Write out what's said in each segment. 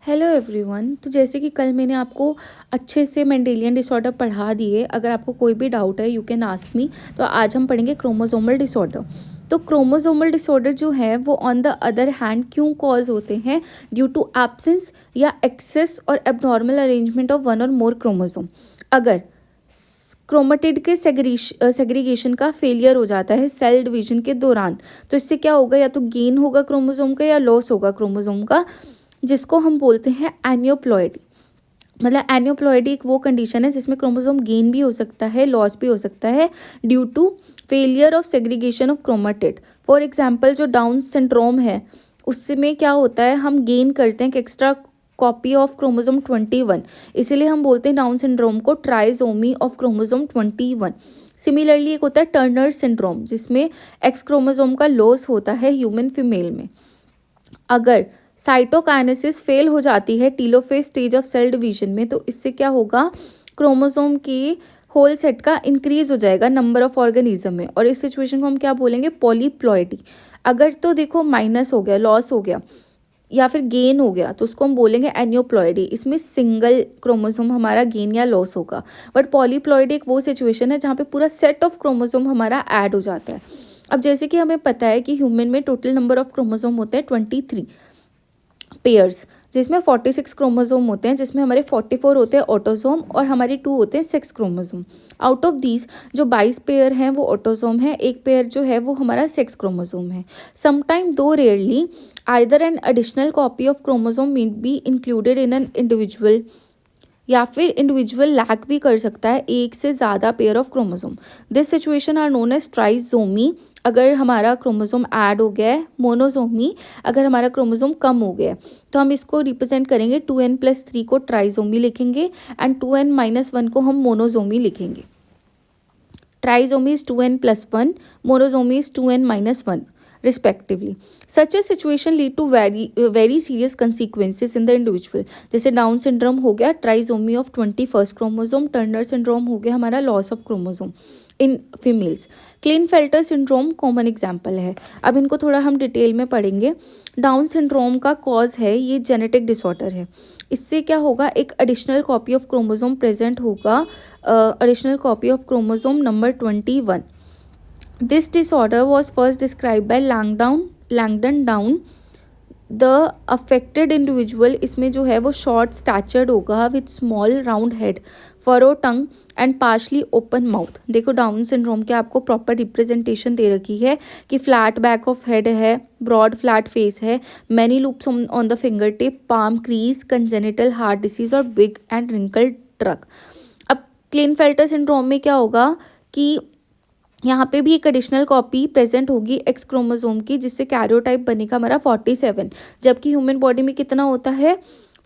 Hello everyone. तो जैसे कि कल मैंने आपको अच्छे से मेंडेलियन डिसऑर्डर पढ़ा दिए। अगर आपको कोई भी डाउट है यू कैन आस्क मी। तो आज हम पढ़ेंगे क्रोमोसोमल डिसऑर्डर। तो क्रोमोसोमल डिसऑर्डर जो है वो ऑन द अदर हैंड क्यों कॉज होते हैं? ड्यू टू एब्सेंस या एक्सेस और एबनॉर्मल अरेंजमेंट ऑफ वन और मोर क्रोमोसोम। अगर क्रोमेटिड के सेग्रीगेशन का फेलियर हो जाता है सेल डिवीजन के दौरान, तो इससे क्या होगा? या तो गेन होगा क्रोमोसोम का या लॉस होगा क्रोमोसोम का, जिसको हम बोलते हैं एनियोप्लॉइडी। मतलब एनियोप्लॉइडी एक वो कंडीशन है जिसमें क्रोमोसोम गेन भी हो सकता है, लॉस भी हो सकता है due to failure of segregation of chromatid. For example जो डाउन सिंड्रोम है उसमें क्या होता है, हम गेन करते हैं एक एक्स्ट्रा कॉपी ऑफ क्रोमोसोम 21, इसीलिए हम बोलते हैं डाउन सिंड्रोम को ट्राइसोमी ऑफ क्रोमोसोम 21। सिमिलरली एक होता है टर्नर सिंड्रोम जिसमें एक्स क्रोमोसोम का लॉस होता है ह्यूमन फीमेल में। अगर साइटोकाइनेसिस फेल हो जाती है telophase stage of cell division में, तो इससे क्या होगा? क्रोमोसोम की होल सेट का इंक्रीज हो जाएगा नंबर ऑफ ऑर्गेनिज्म में, और इस सिचुएशन को हम क्या बोलेंगे? पॉलीप्लॉइडी। अगर तो देखो माइनस हो गया, लॉस हो गया या फिर गेन हो गया, तो उसको हम बोलेंगे एनियोप्लॉइडी। इसमें सिंगल क्रोमोसोम हमारा गेन या लॉस होगा। बट पॉलीप्लॉइडी एक वो सिचुएशन है जहाँ पे पूरा सेट ऑफ क्रोमोसोम हमारा ऐड हो जाता है। अब जैसे कि हमें पता है कि ह्यूमन में टोटल नंबर ऑफ क्रोमोसोम होते हैं 23 पेयर्स, जिसमें 46 क्रोमोसोम होते हैं, जिसमें हमारे 44 होते हैं ऑटोसोम और हमारे 2 होते हैं sex chromosome. Out of these जो 22 पेयर हैं वो ऑटोसोम है, एक पेयर जो है वो हमारा सेक्स क्रोमोसोम है। समटाइम दो rarely either an additional copy of chromosome may be included in an individual, या फिर इंडिविजुअल लैक भी कर सकता है एक से ज़्यादा pair of chromosome. This situation are known as trisomy अगर हमारा क्रोमोसोम ऐड हो गया है, मोनोसोमी अगर हमारा क्रोमोसोम कम हो गया है। तो हम इसको रिप्रेजेंट करेंगे 2n+3 को ट्राइसोमी लिखेंगे एंड 2n-1 को हम मोनोसोमी लिखेंगे। Trisomy is 2n+1, monosomy is 2n-1 respectively. Such a situation lead to very serious consequences in the individual. जैसे डाउन सिंड्रोम हो गया trisomy of 21st chromosome, Turner syndrome हो गया हमारा loss of chromosome in females. Klinefelter syndrome common example है। अब इनको थोड़ा हम डिटेल में पढ़ेंगे। डाउन सिंड्रोम का कॉज है ये जेनेटिक डिसऑर्डर है। इससे क्या होगा? एक additional copy of chromosome present होगा, additional copy of chromosome number 21। This disorder was first described by Langdon Down. The affected individual इसमें जो है वो short statured होगा with small round head, furrow tongue and partially open mouth। देखो down syndrome के आपको proper representation दे रखी है कि फ्लैट बैक ऑफ हेड है, ब्रॉड फ्लैट फेस है, many loops on the finger tip, palm crease, congenital heart disease और big and wrinkle truck. अब क्लिनफेल्टर सिंड्रोम में क्या होगा कि यहाँ पे भी एक एडिशनल कॉपी प्रेजेंट होगी एक्स क्रोमोसोम की, जिससे कैरियोटाइप बनेगा हमारा 47, जबकि ह्यूमन बॉडी में कितना होता है?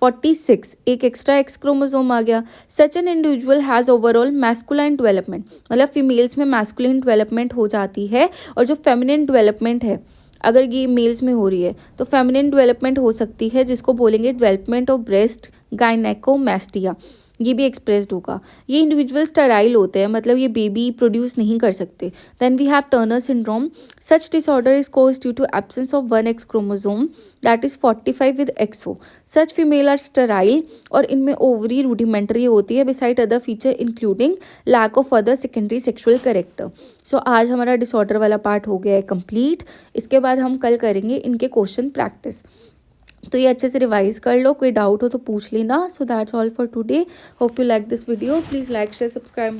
46। एक एक्स्ट्रा एक्स क्रोमोसोम आ गया। Such an individual has overall masculine development, मतलब फीमेल्स में मैस्कुलिन डेवलपमेंट हो जाती है, और जो फेमिनिन डेवलपमेंट है अगर ये मेल्स में हो रही है तो फेमिनिन डेवलपमेंट हो सकती है, जिसको बोलेंगे डेवलपमेंट ऑफ ब्रेस्ट गायनेकोमैस्टिया। ये भी एक्सप्रेस्ड होगा। ये इंडिविजुअल स्टेराइल होते हैं, मतलब ये बेबी प्रोड्यूस नहीं कर सकते। Then we have Turner syndrome. Such disorder is caused due to absence of 1 X chromosome that is 45 with XO. Such female are sterile और इनमें ओवरी रूडिमेंट्री होती है beside other feature including lack of other secondary sexual character. So आज हमारा disorder वाला part हो गया है कंप्लीट। इसके बाद हम कल करेंगे इनके क्वेश्चन प्रैक्टिस। तो ये अच्छे से रिवाइज कर लो, कोई डाउट हो तो पूछ लेना। So that's all for today. Hope you like this video. Please like share subscribe.